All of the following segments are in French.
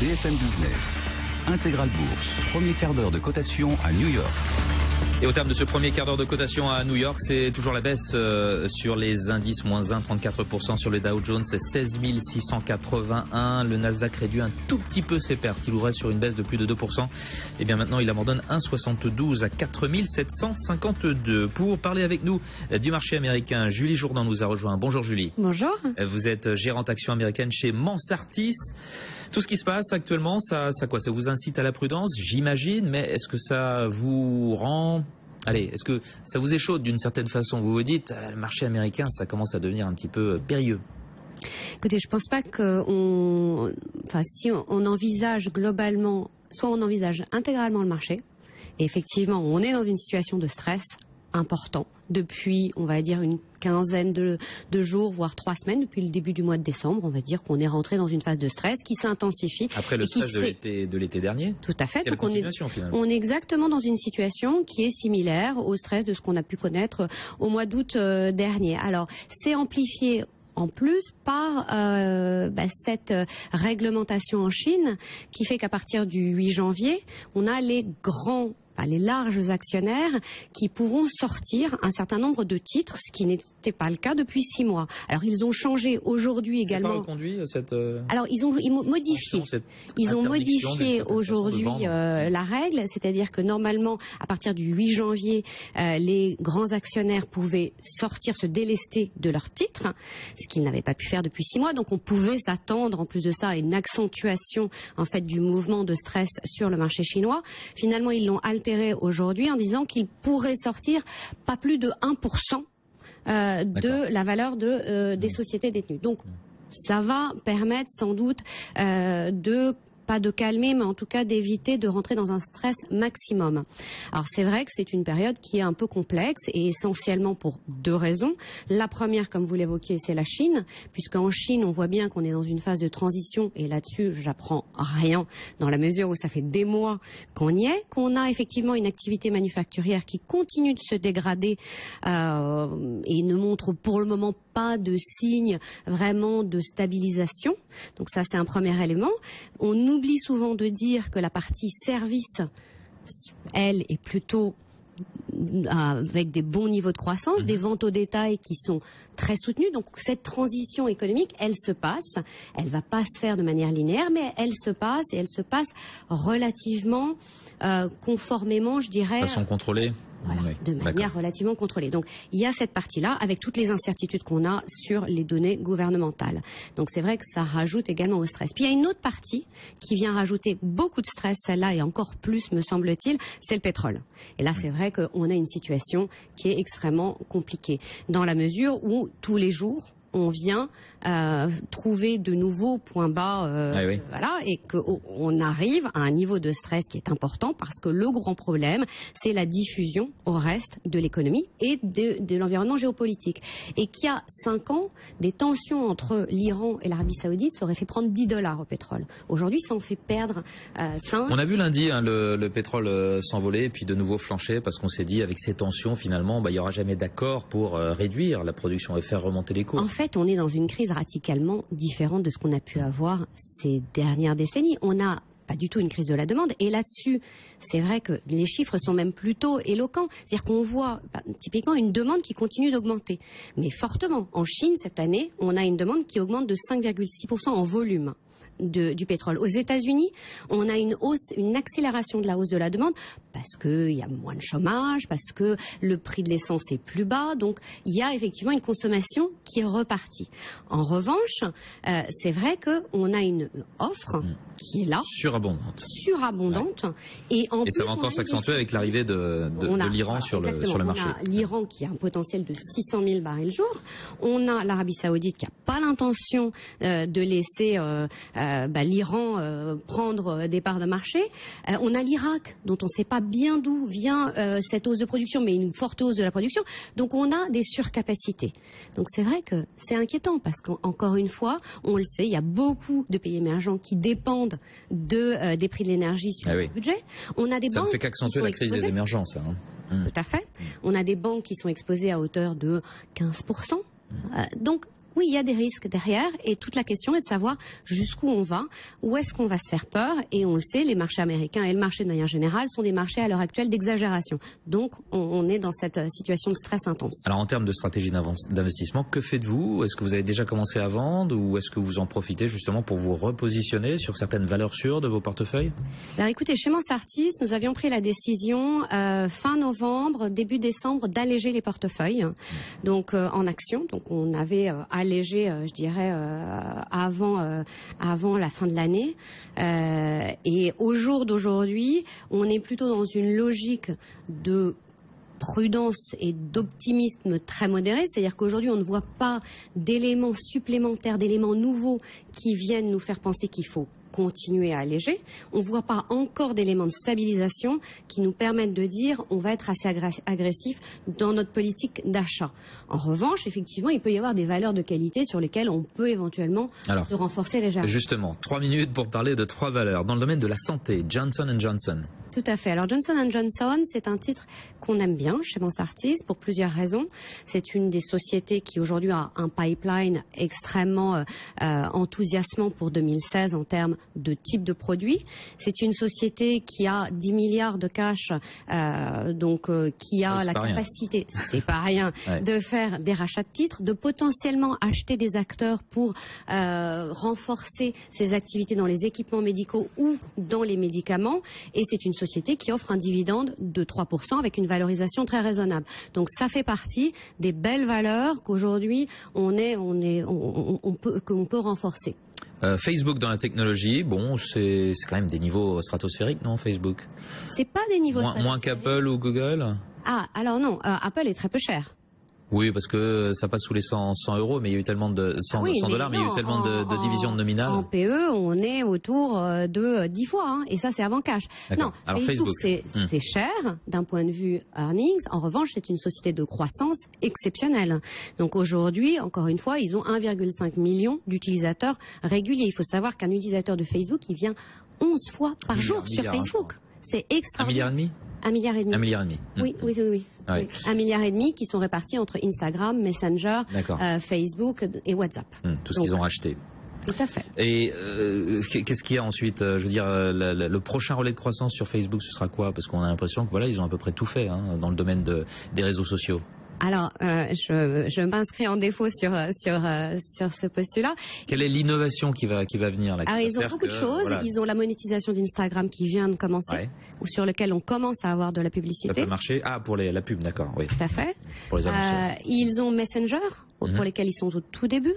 BFM Business. Intégral Bourse, premier quart d'heure de cotation à New York. Et au terme de ce premier quart d'heure de cotation à New York, c'est toujours la baisse sur les indices, moins 1,34% sur le Dow Jones, c'est 16 681. Le Nasdaq réduit un tout petit peu ses pertes. Il ouvrait sur une baisse de plus de 2%. Et bien maintenant, il abandonne 1,72 à 4 752. Pour parler avec nous du marché américain, Julie Jourdan nous a rejoint. Bonjour Julie. Bonjour. Vous êtes gérante action américaine chez Mansartis. Tout ce qui se passe actuellement, ça quoi? Ça vous incite à la prudence, j'imagine, mais est-ce que ça vous rend... Allez, est-ce que ça vous échaude d'une certaine façon? Vous vous dites, le marché américain, ça commence à devenir un petit peu périlleux. Écoutez, je pense pas si on envisage globalement, soit on envisage intégralement le marché, et effectivement, on est dans une situation de stress important depuis, on va dire, une quinzaine de jours, voire 3 semaines, depuis le début du mois de décembre. On va dire qu'on est rentré dans une phase de stress qui s'intensifie. Après le stress de l'été dernier. Tout à fait. C'est la continuation, finalement. On est exactement dans une situation qui est similaire au stress de ce qu'on a pu connaître au mois d'août dernier. Alors, c'est amplifié en plus par cette réglementation en Chine qui fait qu'à partir du 8 janvier, on a les larges actionnaires qui pourront sortir un certain nombre de titres, ce qui n'était pas le cas depuis 6 mois. Alors ils ont changé aujourd'hui également. C'est pas reconduit cette. Alors ils ont modifié aujourd'hui la règle, c'est-à-dire que normalement à partir du 8 janvier, les grands actionnaires pouvaient se délester de leurs titres, ce qu'ils n'avaient pas pu faire depuis 6 mois. Donc on pouvait s'attendre en plus de ça à une accentuation en fait du mouvement de stress sur le marché chinois. Finalement ils l'ont altéré aujourd'hui en disant qu'il pourrait sortir pas plus de 1% de la valeur des sociétés détenues. Donc ça va permettre sans doute pas de calmer, mais en tout cas d'éviter de rentrer dans un stress maximum. Alors c'est vrai que c'est une période qui est un peu complexe et essentiellement pour 2 raisons. La première, comme vous l'évoquiez, c'est la Chine, puisqu'en Chine, on voit bien qu'on est dans une phase de transition et là-dessus, j'apprends rien dans la mesure où ça fait des mois qu'on y est, qu'on a effectivement une activité manufacturière qui continue de se dégrader et ne montre pour le moment pas de signe vraiment de stabilisation. Donc ça, c'est un premier élément. On oublie souvent de dire que la partie service, elle, est plutôt avec des bons niveaux de croissance, des ventes au détail qui sont très soutenues. Donc cette transition économique, elle se passe. Elle va pas se faire de manière linéaire, mais elle se passe et elle se passe relativement conformément, je dirais. De façon contrôlée. Voilà, de manière relativement contrôlée. Donc, il y a cette partie-là, avec toutes les incertitudes qu'on a sur les données gouvernementales. Donc, c'est vrai que ça rajoute également au stress. Puis, il y a une autre partie qui vient rajouter beaucoup de stress, celle-là, et encore plus, me semble-t-il, c'est le pétrole. Et là, c'est vrai qu'on a une situation qui est extrêmement compliquée, dans la mesure où, tous les jours, on vient trouver de nouveaux points bas, voilà, et qu'on arrive à un niveau de stress qui est important parce que le grand problème, c'est la diffusion au reste de l'économie et de l'environnement géopolitique. Et qu'il y a 5 ans, des tensions entre l'Iran et l'Arabie Saoudite, ça aurait fait prendre $10 au pétrole. Aujourd'hui, ça en fait perdre 5. On a vu lundi le pétrole s'envoler et puis de nouveau flancher parce qu'on s'est dit avec ces tensions, finalement, il n'y aura jamais d'accord pour réduire la production et faire remonter les cours. En fait, on est dans une crise radicalement différente de ce qu'on a pu avoir ces dernières décennies. On n'a pas du tout une crise de la demande. Et là-dessus, c'est vrai que les chiffres sont même plutôt éloquents. C'est-à-dire qu'on voit typiquement une demande qui continue d'augmenter, mais fortement. En Chine, cette année, on a une demande qui augmente de 5,6% en volume. Du pétrole. Aux États-Unis, on a une accélération de la hausse de la demande parce qu'il y a moins de chômage, parce que le prix de l'essence est plus bas. Donc, il y a effectivement une consommation qui est repartie. En revanche, c'est vrai qu'on a une offre qui est là. Surabondante. Et ça va encore s'accentuer avec l'arrivée de l'Iran sur le marché. On a l'Iran qui a un potentiel de 600 000 barils jour. On a l'Arabie Saoudite qui n'a pas l'intention de laisser l'Iran prendre des parts de marché. On a l'Irak, dont on ne sait pas bien d'où vient cette hausse de production, mais une forte hausse de la production. Donc on a des surcapacités. Donc c'est vrai que c'est inquiétant parce qu'encore une fois, on le sait, il y a beaucoup de pays émergents qui dépendent des prix de l'énergie sur leur budget. On a des banques ne fait qu'accentuer la crise des émergents, ça. Tout à fait. On a des banques qui sont exposées à hauteur de 15%. Donc Oui, il y a des risques derrière et toute la question est de savoir jusqu'où on va, où est-ce qu'on va se faire peur et on le sait, les marchés américains et le marché de manière générale sont des marchés à l'heure actuelle d'exagération. Donc on est dans cette situation de stress intense. Alors en termes de stratégie d'investissement, que faites-vous? Est-ce que vous avez déjà commencé à vendre ou est-ce que vous en profitez justement pour vous repositionner sur certaines valeurs sûres de vos portefeuilles? Alors écoutez, chez Mansartis, nous avions pris la décision fin novembre, début décembre d'alléger les portefeuilles, donc en action. Donc on avait allégé, je dirais, avant la fin de l'année. Et au jour d'aujourd'hui, on est plutôt dans une logique de prudence et d'optimisme très modéré, c'est-à-dire qu'aujourd'hui on ne voit pas d'éléments supplémentaires, d'éléments nouveaux qui viennent nous faire penser qu'il faut continuer à alléger. On ne voit pas encore d'éléments de stabilisation qui nous permettent de dire on va être assez agressif dans notre politique d'achat. En revanche, effectivement, il peut y avoir des valeurs de qualité sur lesquelles on peut éventuellement se renforcer légèrement. Justement, 3 minutes pour parler de 3 valeurs. Dans le domaine de la santé, Johnson & Johnson. Tout à fait. Alors Johnson & Johnson, c'est un titre qu'on aime bien chez Mansartis pour plusieurs raisons. C'est une des sociétés qui aujourd'hui a un pipeline extrêmement enthousiasmant pour 2016 en termes de type de produit. C'est une société qui a 10 milliards de cash, qui a la capacité, c'est pas rien, de faire des rachats de titres, de potentiellement acheter des acteurs pour renforcer ses activités dans les équipements médicaux ou dans les médicaments. Et c'est une société qui offre un dividende de 3% avec une valorisation très raisonnable. Donc ça fait partie des belles valeurs qu'aujourd'hui on peut renforcer. Facebook dans la technologie, bon, c'est quand même des niveaux stratosphériques, non, Facebook? C'est pas des niveaux stratosphériques. Moins qu'Apple ou Google? Ah, alors non, Apple est très peu cher. Oui, parce que ça passe sous les 100 euros, mais il y a eu tellement de 100 dollars, mais il y a eu tellement de divisions nominales. En PE, on est autour de 10 fois, hein, et ça c'est avant cash. Non, alors Facebook c'est cher d'un point de vue earnings. En revanche, c'est une société de croissance exceptionnelle. Donc aujourd'hui, encore une fois, ils ont 1,5 million d'utilisateurs réguliers. Il faut savoir qu'un utilisateur de Facebook, il vient 11 fois par jour sur Facebook. C'est extraordinaire. 1,5 milliard? 1,5 milliard. 1,5 milliard. Oui. 1,5 milliard qui sont répartis entre Instagram, Messenger, Facebook et WhatsApp. Tout ce qu'ils ont racheté. Tout à fait. Et qu'est-ce qu'il y a ensuite? Je veux dire, le prochain relais de croissance sur Facebook, ce sera quoi? Parce qu'on a l'impression que voilà, ils ont à peu près tout fait dans le domaine des réseaux sociaux. Alors, je m'inscris en défaut sur ce postulat. Quelle est l'innovation qui va venir là? Alors, ils ont beaucoup de choses. Voilà. Ils ont la monétisation d'Instagram qui vient de commencer, ou sur lequel on commence à avoir de la publicité. Ça peut marcher. Ah, pour la pub, d'accord. Oui. Tout à fait. Pour les annonceurs. Ils ont Messenger, pour lesquels ils sont au tout début.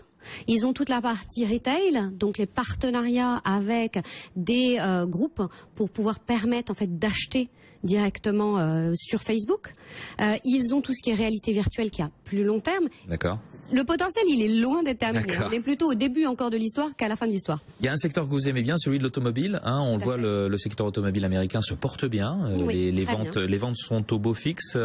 Ils ont toute la partie retail, donc les partenariats avec des groupes pour pouvoir permettre en fait d'acheter directement sur Facebook. Ils ont tout ce qui est réalité virtuelle qui a plus long terme. D'accord. Le potentiel, il est loin d'être terminé. On est plutôt au début encore de l'histoire qu'à la fin de l'histoire. Il y a un secteur que vous aimez bien, celui de l'automobile. On le voit, le secteur automobile américain se porte bien. Oui, les ventes sont au beau fixe.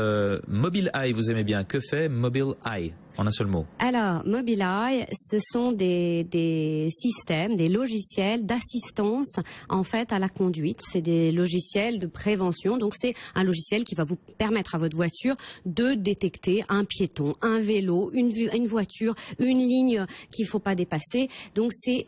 Mobileye, vous aimez bien. Que fait Mobileye? En un seul mot. Alors, Mobileye, ce sont des systèmes, des logiciels d'assistance en fait à la conduite. C'est des logiciels de prévention. Donc, c'est un logiciel qui va vous permettre à votre voiture de détecter un piéton, un vélo, une voiture, une ligne qu'il faut pas dépasser. Donc, c'est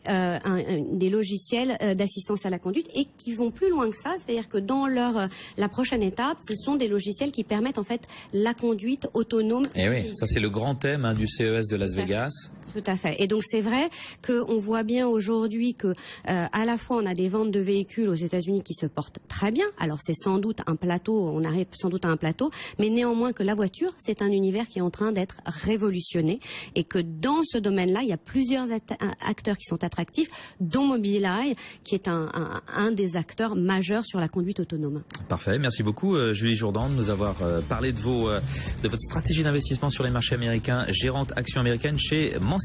des logiciels d'assistance à la conduite et qui vont plus loin que ça. C'est-à-dire que dans la prochaine étape, ce sont des logiciels qui permettent en fait la conduite autonome. Et oui, ça c'est le grand thème du CES de Las Vegas. Tout à fait. Et donc c'est vrai qu'on voit bien aujourd'hui que à la fois on a des ventes de véhicules aux États-Unis qui se portent très bien. Alors c'est sans doute un plateau, on arrive sans doute à un plateau, mais néanmoins que la voiture, c'est un univers qui est en train d'être révolutionné et que dans ce domaine-là, il y a plusieurs acteurs qui sont attractifs, dont Mobileye, qui est un des acteurs majeurs sur la conduite autonome. Parfait. Merci beaucoup Julie Jourdan de nous avoir parlé de votre stratégie d'investissement sur les marchés américains, gérante actions américaines chez Mansartis.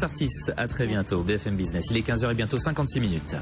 À très bientôt, BFM Business. Il est 15h et bientôt 56 minutes.